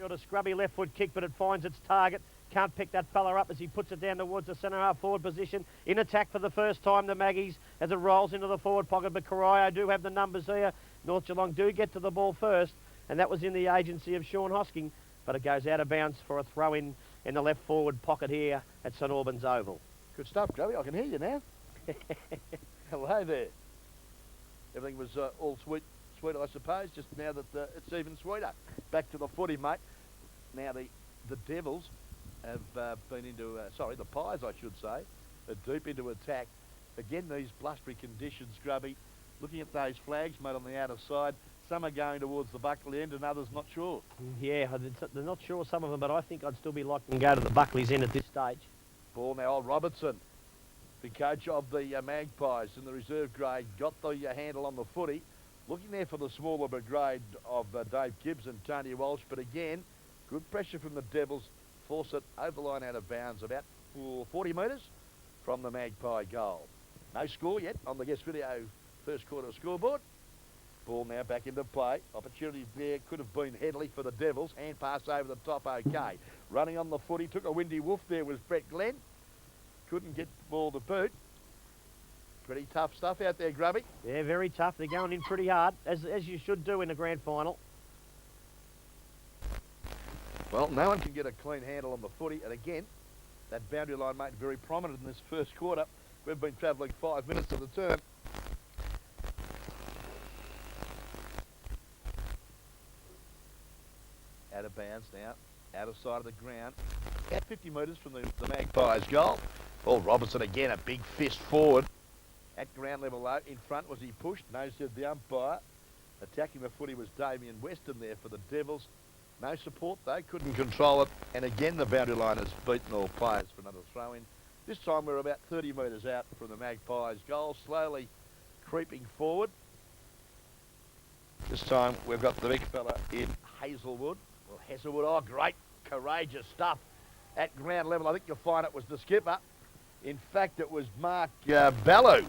got a scrubby left foot kick, but it finds its target. Can't pick that fella up as he puts it down towards the centre half forward position. In attack for the first time, the Maggies, as it rolls into the forward pocket. But Corio do have the numbers here. North Geelong do get to the ball first, and that was in the agency of Sean Hosking. But it goes out of bounds for a throw in the left forward pocket here at St Albans Oval. Good stuff, Grubby. I can hear you now. Hello there. Everything was all sweet, I suppose, just now that it's even sweeter. Back to the footy, mate. Now the Devils have been into, the Pies, I should say, are deep into attack. Again, these blustery conditions, Grubby. Looking at those flags, mate, on the outer side, some are going towards the Buckley end and others not sure. Yeah, they're not sure, some of them, but I think I'd still be locked and go to the Buckley's end at this stage. Ball now, old Robertson, the coach of the Magpies in the reserve grade, got the handle on the footy. Looking there for the smaller brigade of Dave Gibbs and Tony Walsh, but again, good pressure from the Devils, force it over the line out of bounds, about 40 metres from the Magpie goal. No score yet on the guest video first quarter scoreboard. Ball now back into play. Opportunity there could have been Headley for the Devils. Hand pass over the top, okay. Running on the footy, took a windy woof there was Brett Glenn. Couldn't get the ball to boot. Pretty tough stuff out there, Grubby. Yeah, very tough. They're going in pretty hard, as you should do in a grand final. Well, no one can get a clean handle on the footy. And again, that boundary line made very prominent in this first quarter. We've been travelling 5 minutes to the turn. Out of bounds now, out of sight of the ground. About 50 metres from the Magpies goal. Paul Robertson again, a big fist forward. At ground level though, in front was he pushed, no said the umpire. Attacking the footy was Damien Weston there for the Devils. No support though, couldn't control it. And again the boundary line has beaten all players for another throw in. This time we're about 30 metres out from the Magpies goal, slowly creeping forward. This time we've got the big fella in Hazelwood. Well, Hazelwood, oh great, courageous stuff. At ground level, I think you'll find it was the skipper. In fact, it was Mark Ballou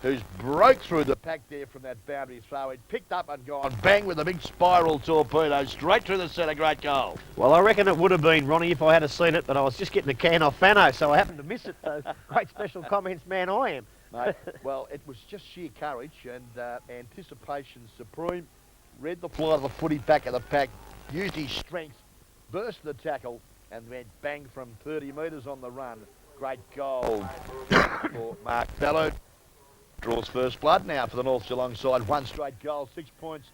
who's broke through the pack there from that boundary throw. It picked up and gone bang with a big spiral torpedo straight through the centre. Great goal. Well, I reckon it would have been, Ronnie, if I had seen it, but I was just getting a can off Fano, so I happened to miss it. So great special comments, man, I am. Mate, well, it was just sheer courage and anticipation supreme. Read the fly of the footy back of the pack, used his strength, burst the tackle, and went bang from 30 metres on the run. Great goal for Mark Ballou. Draws first blood now for the North Geelong side. One straight goal, 6 points.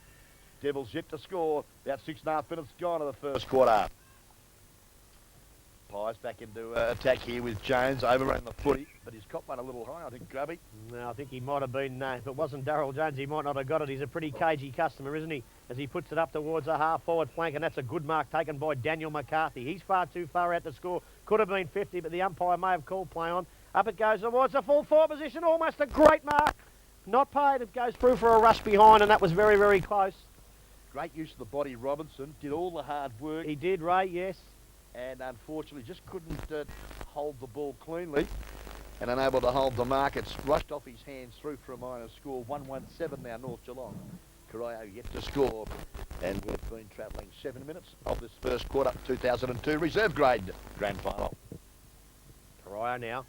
Devils yet to score. About 6.5 minutes gone in the first quarter. Pies back into attack here with Jones, overrun the footy, but he's caught one a little high, I think, Grubby. No, I think he might have been, if it wasn't Darryl Jones, he might not have got it. He's a pretty cagey customer, isn't he? As he puts it up towards the half-forward flank, and that's a good mark taken by Daniel McCarthy. He's far too far out to score. Could have been 50, but the umpire may have called play on. Up it goes towards the full forward position, almost a great mark. Not paid, it goes through for a rush behind, and that was very, very close. Great use of the body, Robinson. Did all the hard work. He did, Ray, yes. And unfortunately just couldn't hold the ball cleanly and unable to hold the mark. It's rushed off his hands through for a minor score. 1-1-7 now, North Geelong. Corio yet to score, and we've been travelling 7 minutes of this first quarter, 2002 reserve grade grand final. Corio now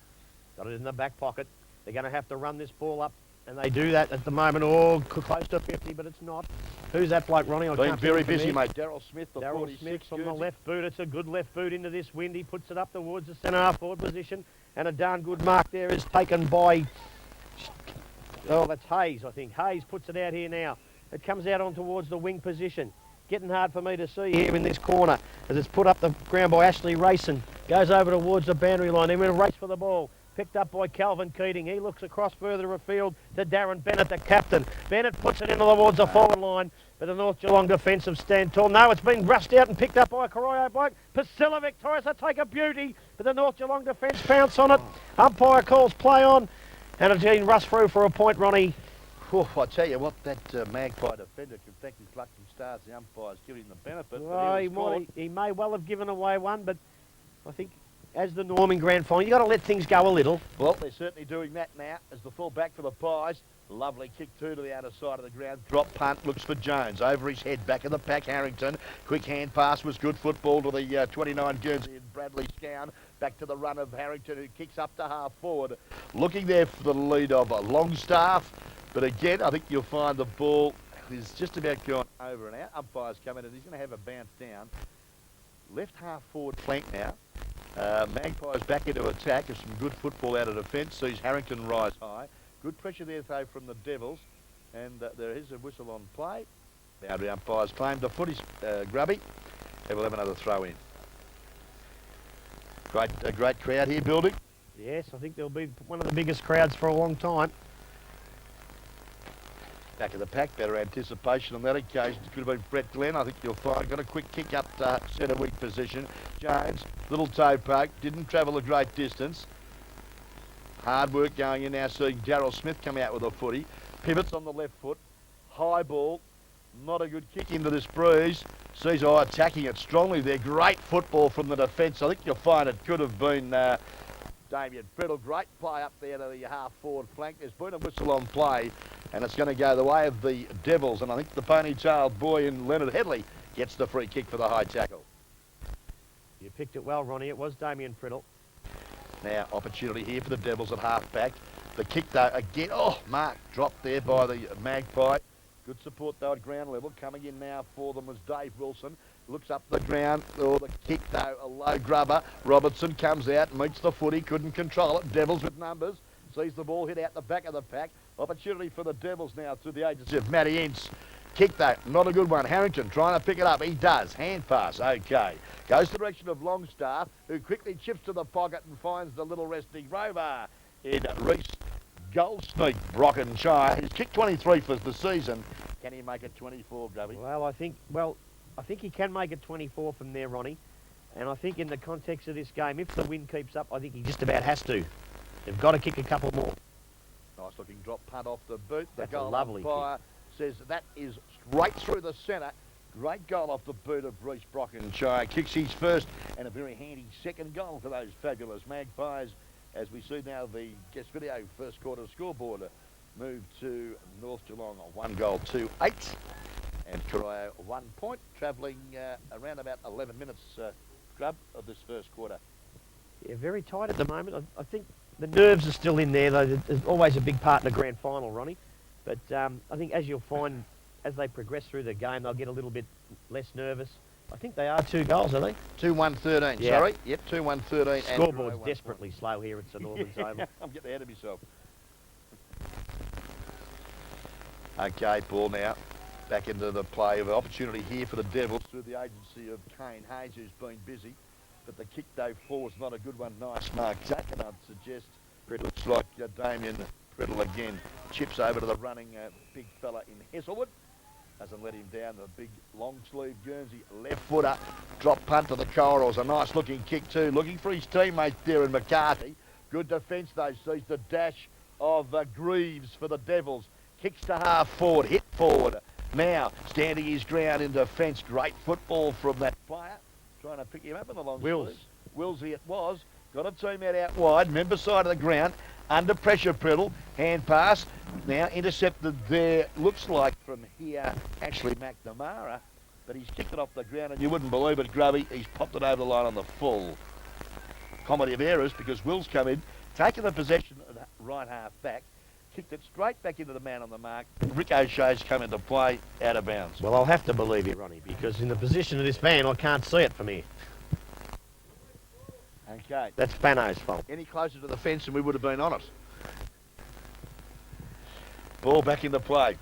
got it in the back pocket. They're going to have to run this ball up, and they do that at the moment. Oh, close to 50, but it's not. Who's that bloke, Ronnie? Been very busy, mate. Daryl Smith, the Daryl 46 Smith from jersey. the left boot. It's a good left boot into this wind. He puts it up towards the centre half forward position, and a darn good mark there is taken by, that's Hayes, I think. Hayes puts it out here now. It comes out on towards the wing position. Getting hard for me to see here in this corner as it's put up the ground by Ashley Rayson. Goes over towards the boundary line. Then we're in a race for the ball. Picked up by Calvin Keating. He looks across further afield to Darren Bennett, the captain. Bennett puts it in towards the forward line, but the North Geelong defensive stand tall. No, it's been rushed out and picked up by a Corio bloke. Priscilla victorious, they take a beauty, but the North Geelong defence pounce on it. Umpire calls play on, and it's been rushed through for a point, Ronnie. Oh, I tell you what, that Magpie defender can thank his lucky stars. The umpire's giving him the benefit. Well, he may well have given away one, but I think as the norm in grand final. You've got to let things go a little. Well, they're certainly doing that now as the full back for the Pies. Lovely kick to the outer side of the ground. Drop punt, looks for Jones. Over his head, back of the pack, Harrington. Quick hand pass was good football to the 29 Guernsey and Bradley Scown. Back to the run of Harrington, who kicks up to half forward. Looking there for the lead of Longstaff. But again, I think you'll find the ball is just about gone over and out. Umpire's coming in, he's going to have a bounce down. Left half forward flank now. Magpies back into attack. There's some good football out of defence. Sees Harrington rise high. Good pressure there, though, from the Devils. And there is a whistle on play. Boundary umpires claim the footy's grubby. And we'll have another throw in. A great crowd here building. Yes, I think there'll be one of the biggest crowds for a long time. Back of the pack, better anticipation on that occasion. It could have been Brett Glenn. I think you'll find. Got a quick kick up to centre wing position. Jones, little toe poke, didn't travel a great distance. Hard work going in now, seeing Darryl Smith come out with a footy. Pivots on the left foot. High ball. Not a good kick into this breeze. Sees attacking it strongly there. Great football from the defence. I think you'll find it could have been Damien Brittle. Great play up there to the half-forward flank. There's been a whistle on play, and it's going to go the way of the Devils. And I think the pony-tailed boy in Leonard Headley gets the free kick for the high tackle. You picked it well, Ronnie. It was Damien Brittle. Now, opportunity here for the Devils at half-back. The kick, though, again. Oh, Mark dropped there by the Magpie. Good support, though, at ground level. Coming in now for them was Dave Wilson. Looks up the ground. Oh, the kick, though, a low grubber. Robertson comes out, meets the footy, couldn't control it. Devils with numbers. Sees the ball hit out the back of the pack. Opportunity for the Devils now through the agency of Matty Ince. Kick, though, not a good one. Harrington trying to pick it up. He does. Hand pass, okay. Goes the direction of Longstaff, who quickly chips to the pocket and finds the little resting rover in Reese Goldsneak, Brockenshire. He's kicked 23 for the season. Can he make it 24, Grubby? Well, I think he can make it 24 from there, Ronnie. And I think in the context of this game, if the wind keeps up, I think he just about has to. They've got to kick a couple more. Nice looking drop punt off the boot. That's the goal a lovely umpire says that is straight through the centre. Great goal off the boot of Reese Brockenshire. Kicks his first and a very handy second goal for those fabulous Magpies. As we see now the guest video first quarter scoreboard move to North Geelong on 1-2-8. And Corio 1 point, travelling around about 11 minutes, Grub, of this first quarter. Yeah, very tight at the moment. I think the nerves are still in there, though. There's always a big part in the grand final, Ronnie. But I think as you'll find, as they progress through the game, they'll get a little bit less nervous. I think they are 2 goals, are they? 2-1-13, yeah. Sorry. Yep, 2-1-13. Scoreboard's desperately slow here at St Albans Oval. I'm getting ahead of myself. Okay, ball now. Back into the play of opportunity here for the Devils through the agency of Kane Hayes, who's been busy. But the kick, though, forward's not a good one. Nice mark, Jack, and I'd suggest it looks like Damien Brittle again chips over to the running big fella in Heselwood. Doesn't let him down. The big long sleeve Guernsey left footer. Drop punt to the corridors. A nice looking kick too. Looking for his teammate there in McCarthy. Good defence though. Sees the dash of Greaves for the Devils. Kicks to half forward. Hit forward. Now standing his ground in defence. Great football from that player. Trying to pick him up in the long sleeve. Willsy it was. Got a teammate out wide. Member side of the ground. Under pressure, Brittle. Hand pass. Now intercepted there. Looks like from here, Ashley McNamara. But he's kicked it off the ground, and you wouldn't believe it, Grubby. He's popped it over the line on the full. Comedy of errors, because Will's come in, taken the possession of the right half back, kicked it straight back into the man on the mark. Rick O'Shea's come into play, out of bounds. Well, I'll have to believe you, Ronnie, because in the position of this van, I can't see it from here. Okay. That's Fano's fault. Any closer to the fence and we would have been on it. Ball back into play.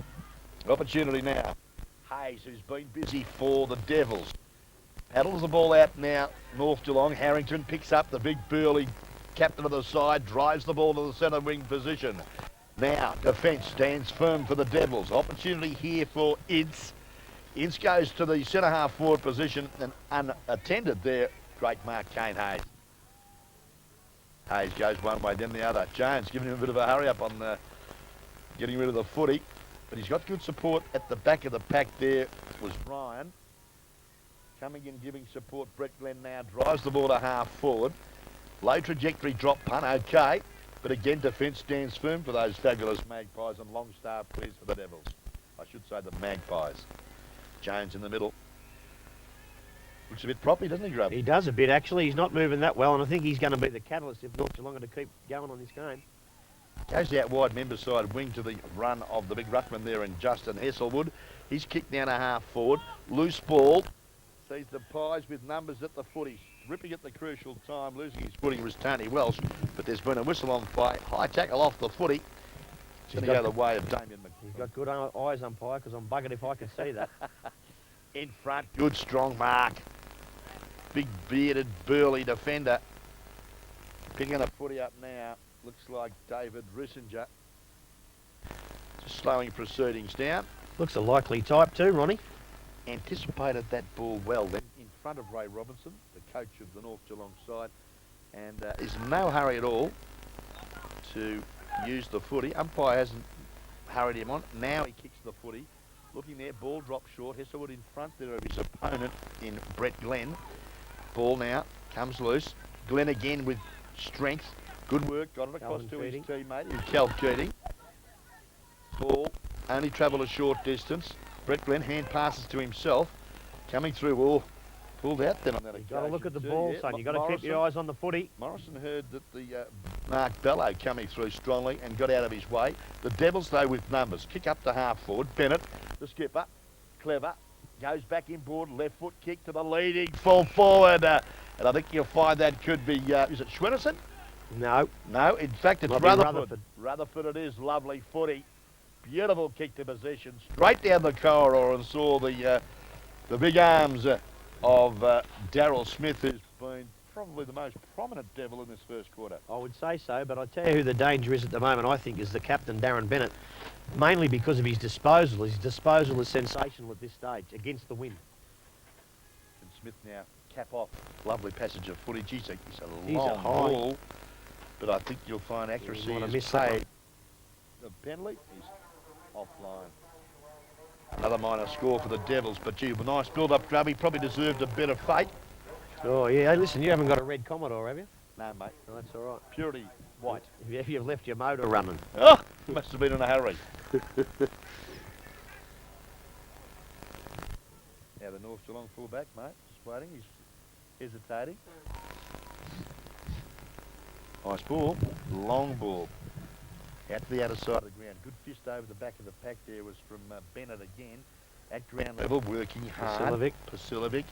Opportunity now. Hayes, who's been busy for the Devils. Paddles the ball out now. North Geelong. Harrington picks up the big burly captain of the side. Drives the ball to the centre wing position. Now, defence stands firm for the Devils. Opportunity here for Ince. Ince goes to the centre half forward position and unattended there. Great mark, Kane Hayes. Hayes goes one way, then the other. Jones giving him a bit of a hurry up on getting rid of the footy. But he's got good support at the back of the pack there. Was Ryan. Coming in, giving support. Brett Glenn now drives the ball to half forward. Low trajectory drop punt, okay. But again, defence stands firm for those fabulous Magpies, and Longstaff clears for the Devils. I should say the Magpies. Jones in the middle. Looks a bit proppy, doesn't he, Grub? He does a bit, actually. He's not moving that well, and I think he's going to be the catalyst if North Geelong are to keep going on this game. Goes out wide, member side wing to the run of the big ruckman there in Justin Hesselwood. He's kicked down a half forward. Loose ball. Sees the Pies with numbers at the footy. Ripping at the crucial time. Losing his footing was Tony Welsh. But there's been a whistle on play. High tackle off the footy. It's going to go the way of Damien McCoy. He's got good eyes, umpire, because I'm buggered if I can see that. In front, good strong mark. Big bearded, burly defender. Picking a footy up now. Looks like David Rissinger. Just slowing proceedings down. Looks a likely type too, Ronnie. Anticipated that ball well then in front of Ray Robinson, the coach of the North Geelong side, and is in no hurry at all to use the footy. Umpire hasn't hurried him on. Now he kicks the footy. Looking there, ball dropped short. Hesselwood in front there of his opponent in Brett Glenn. Ball now comes loose. Glenn again with strength. Good work, got it across Calvin to Keating. his teammate, Cal Keating. Ball only travelled a short distance. Brett Glenn hand passes to himself. Coming through, all pulled out then on that occasion. You've got to look at the too, ball, yeah. son. You've got to keep your eyes on the footy. Morrison heard that the Mark Bellow coming through strongly and got out of his way. The Devils, though, with numbers. Kick up to half forward. Bennett, the skipper, clever. Goes back inboard, left foot kick to the leading full forward. And I think you'll find that could be, is it Schwennerson? No. No, in fact, it's Might be Rutherford. Rutherford it is, lovely footy. Beautiful kick to position, straight down the corridor, and saw the big arms of Daryl Smith, who's been probably the most prominent Devil in this first quarter. I would say so, but I tell you who the danger is at the moment, I think, is the captain, Darren Bennett, mainly because of his disposal. His disposal is sensational at this stage, against the wind. And Smith now cap off. Lovely passage of footage. He's a He's long a high. ball, but I think you'll find accuracy might have is missed that paid. The penalty is offline. Another minor score for the Devils, but gee, a nice build-up, Grubby. Probably deserved a bit of fate. Oh, yeah. Hey, listen, you haven't got a red Commodore, have you? No, mate. No, that's all right. Purity white. If you've left your motor running. Oh, must have been in a hurry. Now the North Geelong fullback, mate, just waiting. He's hesitating. Nice ball, long ball. Out to the outer side of the ground. Good fist over the back of the pack there was from Bennett again. At ground level, working hard. Pasilovic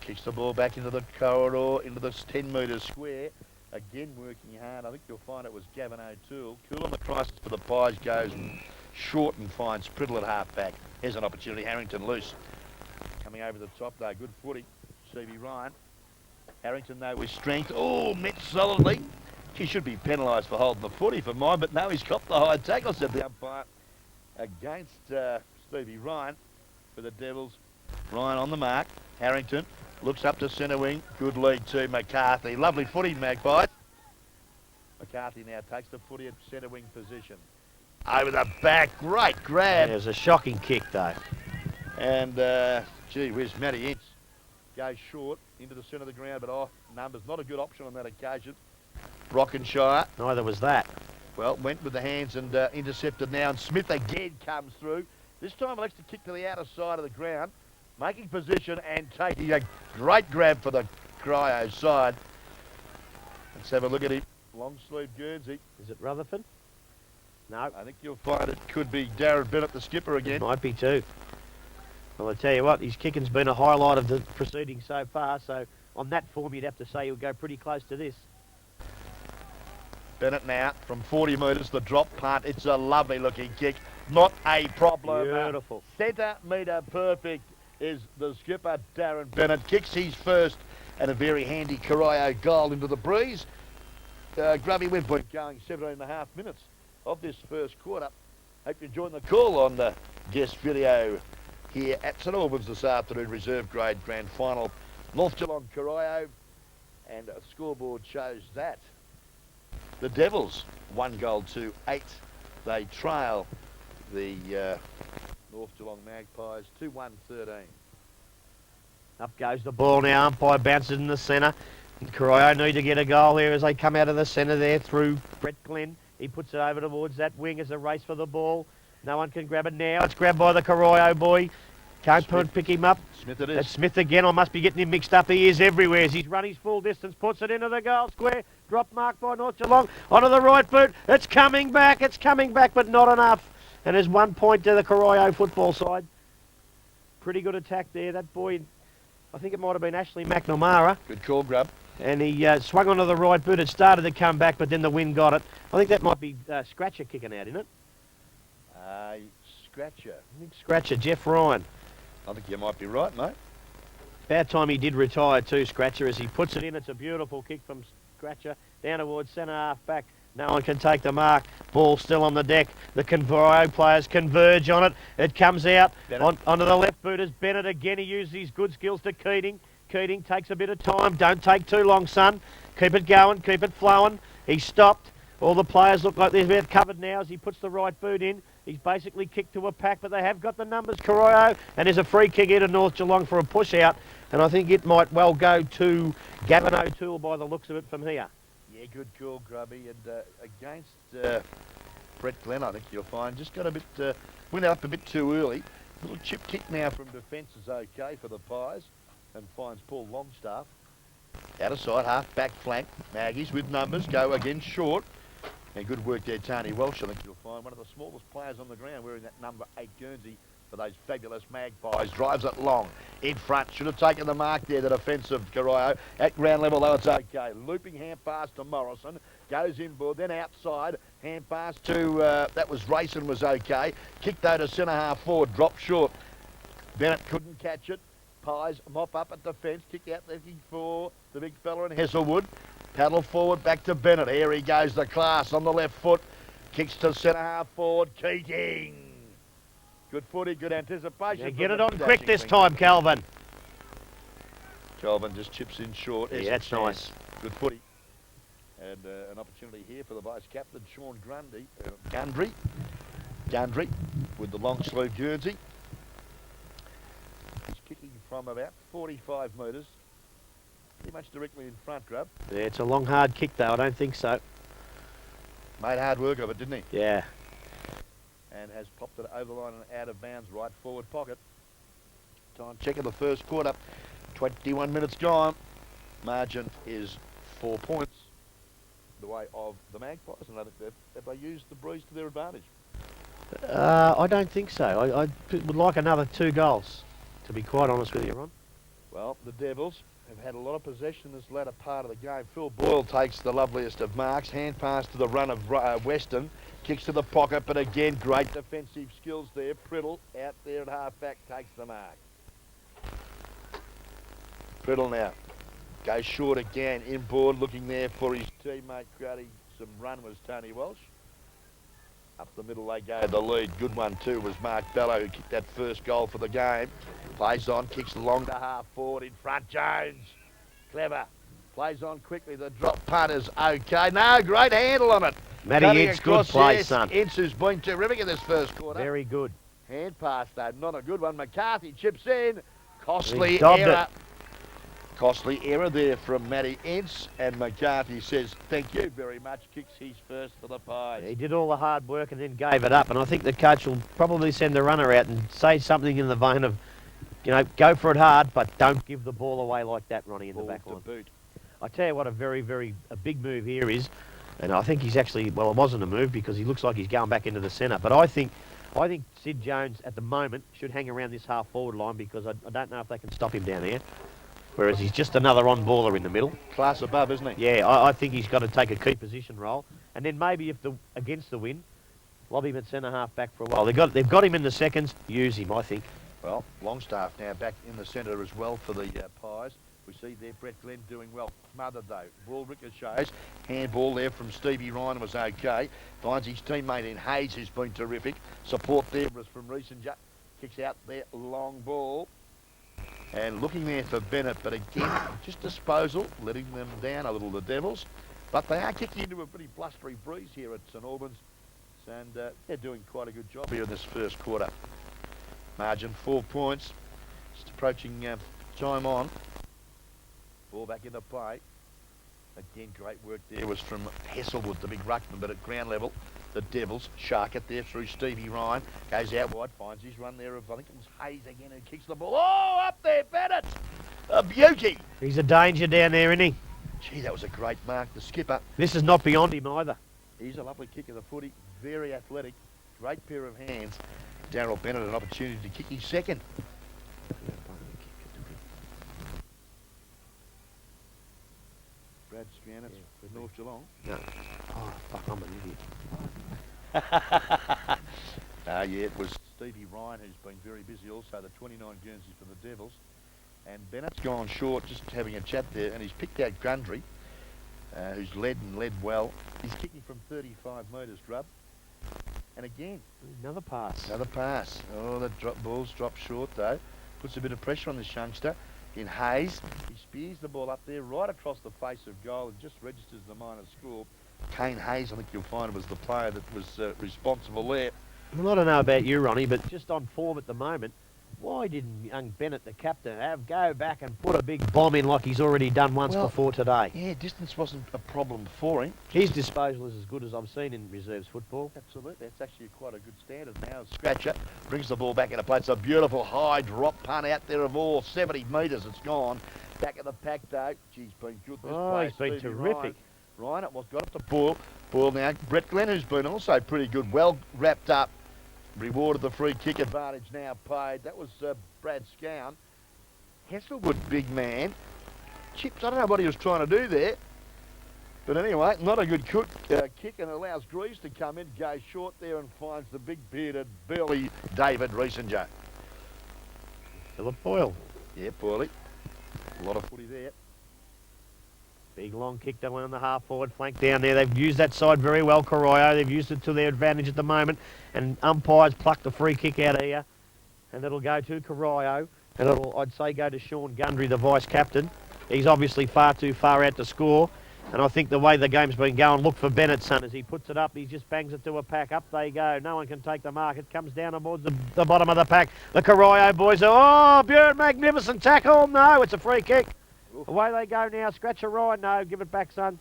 kicks the ball back into the corridor, into this 10-metre square. Again, working hard. I think you'll find it was Gavin O'Toole. Cool on the crisis for the Pies, goes short and finds Priddle at half-back. Here's an opportunity. Harrington loose. Coming over the top, though. Good footy. C.B. Ryan. Harrington, though, with strength. Oh, met solidly. He should be penalised for holding the footy for mine, but no, he's copped the high tackle, said the umpire, against Stevie Ryan for the Devils. Ryan on the mark. Harrington looks up to centre wing. Good lead to McCarthy. Lovely footy, Magpies. McCarthy now takes the footy at centre wing position. Over the back. Great grab. There's a shocking kick, though. And, gee whiz, Matty Ince goes short into the centre of the ground, but numbers not a good option on that occasion. Brockenshire. Neither was that. Well, went with the hands and intercepted now, and Smith again comes through. This time elects to kick to the outer side of the ground, making position and taking a great grab for the Corio side. Let's have a look at him. Long sleeve Guernsey. Is it Rutherford? No. I think you'll find it could be Darren Bennett, the skipper again. Might be too. Well, I tell you what, his kicking's been a highlight of the proceedings so far, so on that form you'd have to say he'll go pretty close to this. Bennett now from 40 metres, the drop punt. It's a lovely looking kick. Not a problem. Beautiful. Centimetre perfect is the skipper, Darren Bennett. Kicks his first and a very handy Corio goal into the breeze. Grubby, we've been going 17.5 minutes of this first quarter. Hope you join the call on the guest video here at St Albans this afternoon. Reserve grade grand final. North Geelong Corio, and a scoreboard shows that the Devils 1-8. They trail the North Geelong Magpies 2-1-13. Up goes the ball now. Umpire bounces in the centre. Corio need to get a goal here as they come out of the centre there through Brett Glenn. He puts it over towards that wing as a race for the ball. No one can grab it now. It's grabbed by the Corio boy. Can't pick him up. Smith it is. That's Smith again. I must be getting him mixed up. He is everywhere as he's run his full distance. Puts it into the goal square. Drop mark by North Geelong. Onto the right boot. It's coming back, but not enough. And there's 1 point to the Corio football side. Pretty good attack there. That boy, I think it might have been Ashley McNamara. Good call, Grub. And he swung onto the right boot. It started to come back, but then the wind got it. I think that might be Scratcher kicking out, isn't it? Scratcher. I think Scratcher, Jeff Ryan. I think you might be right, mate. About time he did retire too, Scratcher, as he puts it in. It's a beautiful kick from Scratcher down towards centre half back. No one can take the mark. Ball still on the deck. The Corio players converge on it. It comes out onto the left boot as Bennett again. He used his good skills to Keating. Keating takes a bit of time. Don't take too long, son. Keep it going. Keep it flowing. He stopped. All the players look like they're about covered now as he puts the right boot in. He's basically kicked to a pack, but they have got the numbers, Corio. And there's a free kick here to North Geelong for a push out. And I think it might well go to Gavin O'Toole by the looks of it from here. Yeah, good call, Grubby. And against Brett Glenn, I think you'll find, just got a bit, went up a bit too early. Little chip kick now from defence is okay for the Pies. And finds Paul Longstaff. Out of sight, half back flank. Maggies with numbers, go again short. And good work there, Tony Welsh. I think you'll find one of the smallest players on the ground wearing that number 8 Guernsey for those fabulous Magpies. Drives it long. In front. Should have taken the mark there, the defensive Corio. At ground level, though, it's okay. Looping hand pass to Morrison. Goes inboard. Then outside. Hand pass to, that was Rayson was okay. Kicked though to centre half forward. Dropped short. Bennett couldn't catch it. Pies mop up at defence. Kick out looking for the big fella in Heselwood. Paddle forward back to Bennett. Here he goes, the class on the left foot. Kicks to centre half forward. Keating. Good footy, good anticipation. Yeah, get it on quick this time, Calvin. Calvin just chips in short. Yeah, that's nice. Good footy. And an opportunity here for the vice-captain, Sean Gundry with the long sleeve Guernsey. He's kicking from about 45 metres. Pretty much directly in front, Grub. Yeah, it's a long, hard kick, though. I don't think so. Made hard work of it, didn't he? Yeah. And has popped it over the line and out of bounds, right forward pocket. Time check of the first quarter. 21 minutes gone. Margin is 4 points. The way of the Magpies. And I think have they used the breeze to their advantage? I don't think so. I would like another 2 goals, to be quite honest with you, Ron. Well, the Devils have had a lot of possession this latter part of the game. Phil Boyle takes the loveliest of marks. Hand pass to the run of Weston. Kicks to the pocket, but again, great defensive skills there. Priddle out there at half-back takes the mark. Priddle now goes short again. Inboard looking there for his teammate creating some run was Tony Welsh. Up the middle they go. The lead, good one too, was Mark Bello who kicked that first goal for the game. Plays on, kicks long to half forward in front. Jones, clever. Plays on quickly. The drop punt is okay. No, great handle on it. Matty Ince, good play, yes, son. Ince has been terrific in this first quarter. Very good. Hand pass though, not a good one. McCarthy chips in. Costly Dobbed error. it. Costly error there from Matty Ince, and McCarthy says, thank you very much, kicks his first for the Pies. He did all the hard work and then gave it up, and I think the coach will probably send the runner out and say something in the vein of, you know, go for it hard, but don't give the ball away like that, Ronnie, in the back line. Boot. I tell you what, a big move here is, and I think he's actually, well, it wasn't a move because he looks like he's going back into the centre, but I think Sid Jones at the moment should hang around this half-forward line because I don't know if they can stop him down there. Whereas he's just another on-baller in the middle. Class above, isn't he? Yeah, I think he's got to take a key position role. And then maybe if against the win, lob him at centre-half back for a while. They've got him in the seconds. Use him, I think. Well, Longstaff now back in the centre as well for the Pies. We see there Brett Glenn doing well. Smothered though. Ball ricochets. Handball there from Stevie Ryan was okay. Finds his teammate in Hayes who's been terrific. Support there was from Riesenja. Kicks out there, long ball. And looking there for Bennett, but again, just disposal, letting them down a little, the Devils. But they are kicking into a pretty blustery breeze here at St Albans. And they're doing quite a good job here in this first quarter. Margin 4 points. Just approaching time on. Ball back into play. Again, great work there was from Hesselwood, the big ruckman, but at ground level, the Devils shark it there through Stevie Ryan. Goes out wide, finds his run there of, I think it was Hayes again, who kicks the ball. Oh, up there, Bennett! A beauty! He's a danger down there, isn't he? Gee, that was a great mark. The skipper, This is not beyond him either. he's a lovely kick of the footy. Very athletic. Great pair of hands. Daryl Bennett an opportunity to kick his second. Brad Scannis, North Geelong. No. Oh, fuck, I'm an idiot. Yeah, it was Stevie Ryan who's been very busy also, the 29 Guernsey for the Devils. And Bennett's gone short, just having a chat there, and he's picked out Gundry, who's led well. He's kicking from 35 metres, Grub. And again, Another pass. another pass. Oh, the ball's dropped short though. Puts a bit of pressure on this youngster. In Hayes, he spears the ball up there right across the face of goal and just registers the minor score. Kane Hayes, I think you'll find, was the player that was responsible there. Well, I don't know about you, Ronnie, but just on form at the moment, why didn't young Bennett, the captain, go back and put a big bomb in like he's already done once before today? Yeah, distance wasn't a problem for him. His disposal is as good as I've seen in reserves football. Absolutely, that's actually quite a good standard now. Scratcher brings the ball back into play. It's a beautiful high drop punt out there of all 70 metres. It's gone. Back at the pack though. Geez, been good this play. He's been Stevie terrific. Ryan, it was got up to Boyle. Boyle now. Brett Glenn, who's been also pretty good, well wrapped up. Rewarded the free kick advantage now paid. That was Brad Scown. Hesselwood, big man. Chips, I don't know what he was trying to do there. But anyway, not a good kick, and allows Greaves to come in, goes short there and finds the big bearded burly David Riesenjo. Philip Boyle. Yeah, poorly. A lot of footy there. Big long kick down on the half forward flank down there. They've used that side very well, Corio. They've used it to their advantage at the moment. And umpires plucked the free kick out of here. And it'll go to Corio. And it'll, I'd say, go to Sean Gundry, the vice-captain. He's obviously far too far out to score. And I think the way the game's been going, look for Bennett, son, as he puts it up. He just bangs it to a pack. Up they go. No one can take the mark. It comes down towards the bottom of the pack. The Corio boys are, magnificent tackle. No, it's a free kick. Away they go now. Scratcher Ryan. No, give it back, son.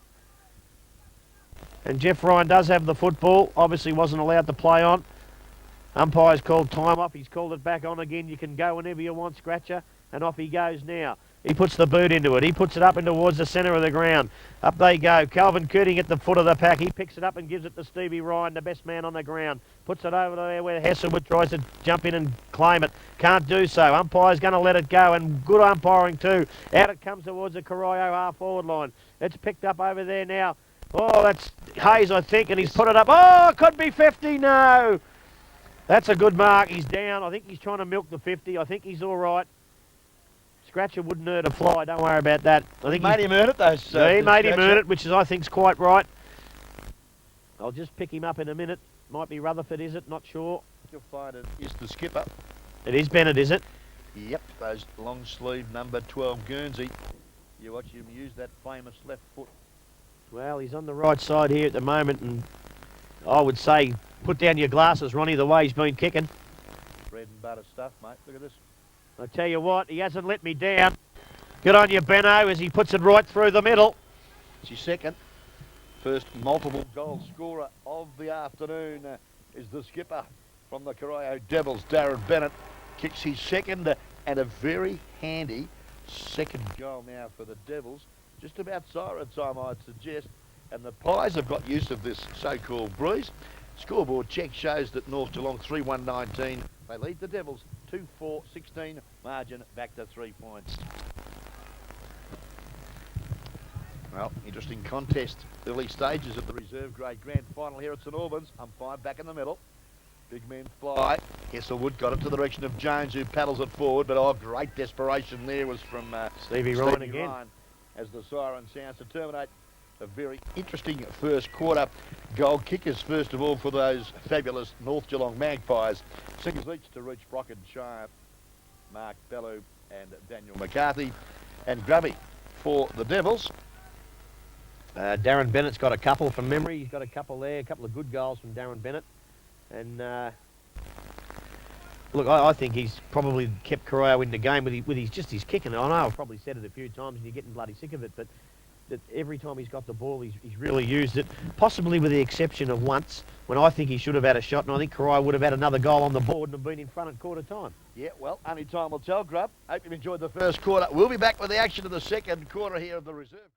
And Jeff Ryan does have the football. Obviously wasn't allowed to play on. Umpire's called time off. He's called it back on again. You can go whenever you want, Scratcher. And off he goes now. He puts the boot into it. He puts it up in towards the centre of the ground. Up they go. Calvin Cooting at the foot of the pack. He picks it up and gives it to Stevie Ryan, the best man on the ground. Puts it over there where Hesselwood tries to jump in and claim it. Can't do so. Umpire's going to let it go, and good umpiring too. Out it comes towards the Corio half-forward line. It's picked up over there now. Oh, that's Hayes, I think, and he's put it up. Oh, could be 50. No. That's a good mark. He's down. I think he's trying to milk the 50. I think he's all right. Scratcher wouldn't hurt a fly. Don't worry about that. I think he made him earn it, though. He made him earn it, which is, I think, is quite right. I'll just pick him up in a minute. Might be Rutherford, is it? Not sure. You'll find it is the skipper. It is Bennett, is it? Yep, those long sleeve number 12 Guernsey. You watch him use that famous left foot. Well, he's on the right side here at the moment, and I would say put down your glasses, Ronnie, the way he's been kicking. Bread and butter stuff, mate. Look at this. I tell you what, he hasn't let me down. Good on you, Benno, as he puts it right through the middle. It's his second. First multiple goal scorer of the afternoon is the skipper from the Corio Devils, Darren Bennett. Kicks his second and a very handy second goal now for the Devils. Just about siren time, I'd suggest. And the Pies have got use of this so-called breeze. Scoreboard check shows that North Geelong 3-1-19. They lead the Devils 2-4-16. Margin back to 3 points. Well, interesting contest. Early stages of the reserve grade grand final here at St Albans. Umpire back in the middle. Big men fly. Hesselwood got it to the direction of Jones, who paddles it forward. But great desperation there was from Stevie Ryan again. As the siren sounds to terminate a very interesting first quarter. Goal kickers, first of all, for those fabulous North Geelong Magpies. Singers each to reach Brock and Shire, Mark Bellew and Daniel McCarthy. And Grubby for the Devils. Darren Bennett's got a couple from memory. He's got a couple there, a couple of good goals from Darren Bennett. And look, I think he's probably kept Corio in the game with his kicking. I know I've probably said it a few times and you're getting bloody sick of it, but that every time he's got the ball, he's really used it, possibly with the exception of once, when I think he should have had a shot, and I think Corio would have had another goal on the board and have been in front at quarter time. Yeah, well, only time will tell, Grub. Hope you've enjoyed the first quarter. We'll be back with the action of the second quarter here of the reserve.